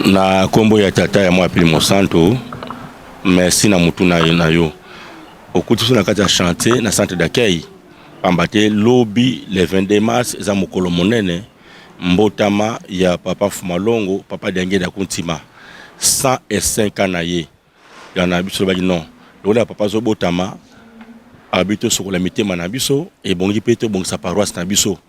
Na kombo ya tata ya mwa pili Monsanto, merci na mutu na yo. Okuti na kati ya chantier na centre d'accueil. Pambate lobby le 22 mars za mokolo monene mbotama ya papa Fumalongo, papa Dengue da Kuntima. 105 ans na ye. Yana biso ba non. Lola papa zo botama habito sokola mitema na biso e bongi peto bongi sa paroisse na biso.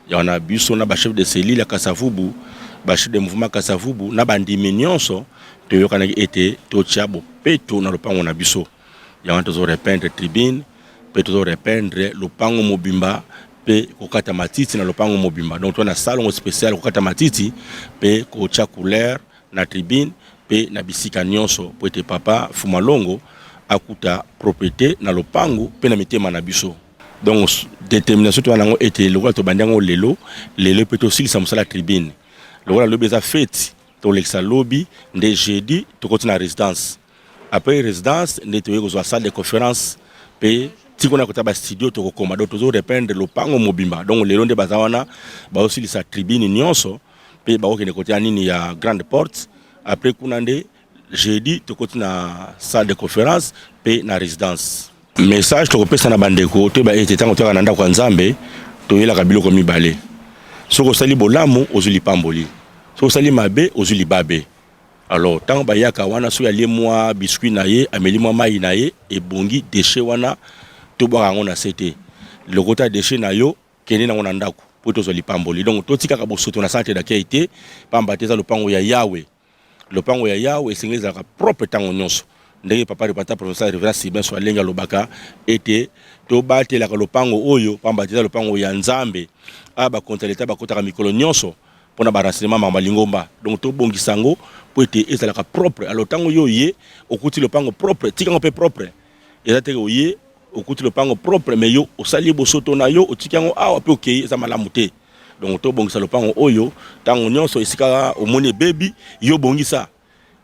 Yana biso na ba chef de cellule ya Kasavubu. Bachir de mouvement Kasavubu na bandimi nyonso to yokana ete to tiabo peto na lopango na biso ya wanto zo repeindre tribune peto zo repeindre lopango mobimba pe kokata matiti na lopango mobimba. Donc to na salon spécial kokata matiti pe ko tia couleur na tribune pe na bisika nyonso po ete papa Fumalongo akuta propriété na lopango pe na mitema na biso. Donc détermination to nango ete lokala to bandango lelo peto silisa musala tribune. Le lobby est fait, to l'exa lobby, de jeudi, to continue la résidence. Après résidence, nous avons une salle de conférence, puis si on a un studio, to commando, toujours répondre le pango mobimba. Donc les longs bazawana, bah aussi la tribune nyonso, puis bah ok, côté anini ya grande porte. Après qu'on a jeudi, to continue la salle de conférence, puis la résidence. Message to repère na bandeko, to bah était tant que nanda kwa nzambe, to yela kabilo komi balé. Soko sali bolamu ozuli pamboli. Soko sali mabe ozuli babe. Alors tant bayaka wana so ya lemwa biscuit na ye, ameli mwa mai na ye e bongi déchet wana to bwa ngo na sete. Le kota déchet na yo kene na ngona ndako po to zoli pamboli. Donc to tika ka bosoto na santé d'accueil te pamba teza lopango ya Yahweh. Lopango ya Yahweh singeza ka propre tango nyonso. Ndenge papa repata professeur Révérend Sibin so alenga lobaka ete to batela ka lopango oyo pamba teza lopango ya Nzambe. Aba contre l'état ba kota ka mikolo nyonso pona ba renseignement mama lingomba. Donc to bongisango po ete ezala ka propre. Alors tango yo ye okuti lopango propre tika ngo pe propre. Ezate ko ye okuti lopango propre mais yo osali bosoto na yo otikango awa pe okei eza malamu te. Donc to bongisa lopango oyo tango nyonso esika omoni baby yo bongisa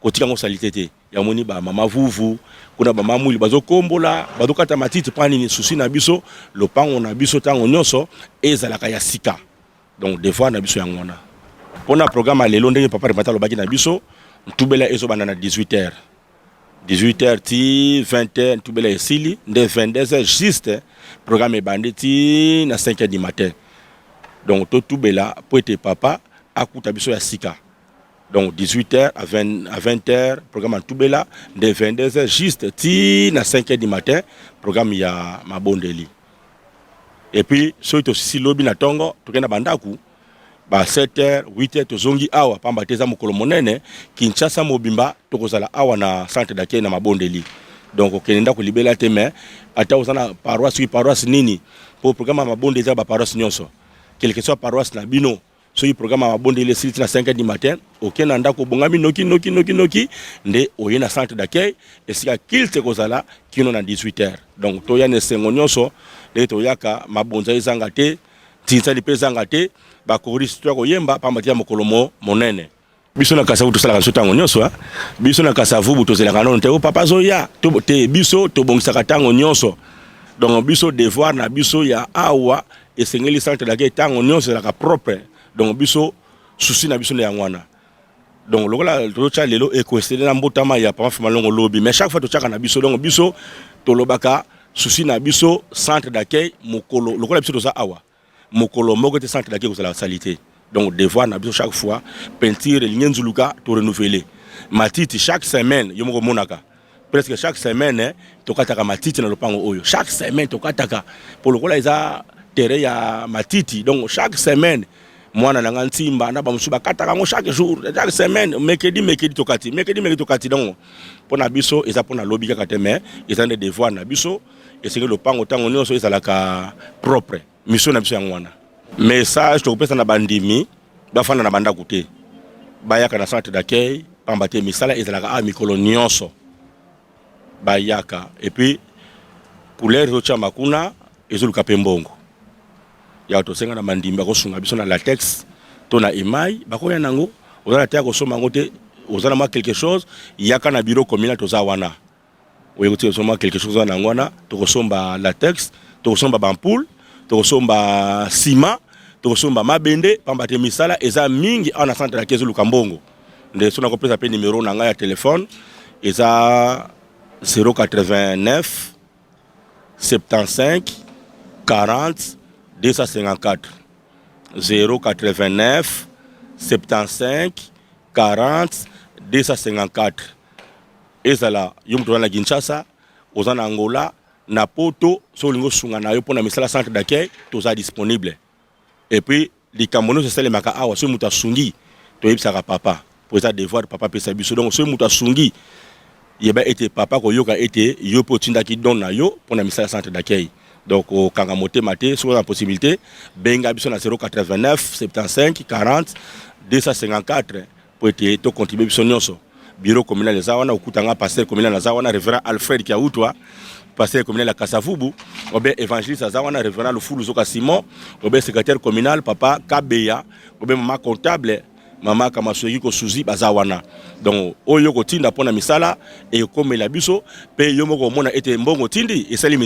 kotika ngo salite te. Ya moni ba mama vuvu kuna ba mamuli bazo kombola bazo kata matiti pani ni susi na biso lopango na biso tango nyonso ezalaka ya sika. Donc des fois na biso yangona pona programme lelo ndenge papa remata lobaki na biso ntubela ezo bana na 18h 18h ti 20h ntubela esili nde 22h juste programme banditi na 5h du matin. Donc to tubela po ete papa akuta biso ya sika. Donc 18h à 20h, programme en Toubela, de 22h juste ti na 5h du matin, programme ya Mabondeli. Et puis, so ito sisi lobby na tongo, tukena bandaku, ba 7h, 8h, tozongi awa, pamba teza mokolo monene, Kinshasa mobimba, tokozala awa na centre d'accueil na Mabondeli. Donc, okenenda ko libela teme, ata osana paroisse nini, pour programme Mabondeli ba paroisse nyonso. Quelle que soit paroisse na bino, so yi programme à bonde les sites na 5h du matin aucun anda ko bongami noki nde oye na centre d'accueil et sika kilte kozala kino na 18h. Donc to ya ne sengo nyonso de to yaka mabonza ezanga te tinza li pezanga te ba choriste to ko yemba pamba tia mokolomo monene biso na Kasavubu to sala tango nyonso biso na Kasavubu to zela kanon te o papa zoya to te biso to bongisa katango nyonso. Donc biso devoir na biso ya awa et sengeli centre d'accueil tango nyonso la ka propre. Donc biso souci na biso na yangwana. Donc lokola to cha lelo e questionner na mbotama ya papa Fumalongo lobby mais chaque fois to chaka na biso donc biso to lobaka souci na biso centre d'accueil mokolo lokola biso to za awa mokolo moko te centre d'accueil ko la salité. Donc devoir na biso chaque fois peinture lignenzuluka to renouveler matiti chaque semaine yo moko monaka presque chaque semaine to kataka matiti na lopango oyo chaque semaine to kataka pour lokola eza terrain ya matiti. Donc chaque semaine mwana na ngantimba na ba musuba kataka ngo chaque jour chaque semaine mercredi tokati donc pona biso eza pona lobby kaka te mais eza des devoirs na biso et c'est que le pango tango nyonso ezala ka propre mission na biso yangwana. Message to pesa na bandimi bafana na banda kuté bayaka na centre d'accueil pamba te misala ezala ka mikolo nyonso bayaka et puis couleur zo chama kuna ezuluka pembongo ya to senga na mandimba ko sunga biso na latex to na imai bakoya nango ozala te ko soma ngote ozala ma quelque chose yaka na bureau communal to za wana oyo to soma quelque chose na ngwana to ko somba latex to ko somba bampoule to ko somba ciment to ko somba mabende pamba te misala eza mingi ana centre ya kezo lukambongo nde so nakopesa mpe numéro na ngai ya téléphone eza 089 75 40 254 089 75 40 254 ezala yo mutu na Kinshasa oza na Angola na poto so lingo sunga na yo pona misala centre d'accueil toza disponible et puis likambo nyonso esalemaka awa so mutu asungi toyebisaka papa po eza devoir papa pesa biso donc so mutu asungi yeba ete papa koyoka ete yo mpe otindaki don na yo mpona misala centre d'accueil donc okanga motema te soki oza na possibilité benga biso na 089 75 40 254 po ete tocontribue biso nyonso bureau communal eza wana okutanga pasteur communal aza wana révérend Alfred Kiautwa pasteur communal ya Kasavubu obe évangéliste aza wana révérend Lufulu Zoka Simon obe secrétaire communal papa Kabeya obe mama comptable mama Kamasoki Kosuzi baza wana donc oyo kotinda pona misala e komela biso pe yo moko mona ete mbongo tindi esali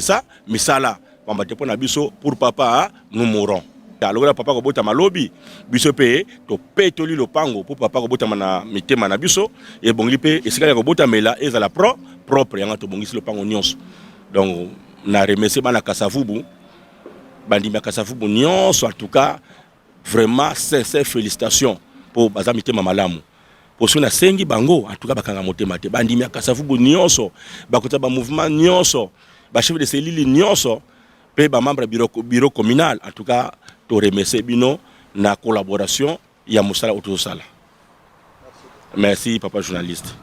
misala pamba te pona biso pour papa nous mourons alors papa ko bota malobi biso pe to petoli lopango pour papa ko bota na mitema na biso e bongi pe esika ko bota mela ezala propre yanga to bongisi lopango nyonso donc na remercier bana Kasavubu bandimba Kasavubu nyonso en tout cas vraiment sincère félicitations pour baza mitema malamu pour ceux na sengi bango en tout cas bakanga motema te bandimba Kasavubu nyonso bakota ba mouvement nyonso ba chef de cellule nyonso pe ba membre bureau communal en tout cas to remercier bino na collaboration ya mosala autosala. Merci papa journaliste.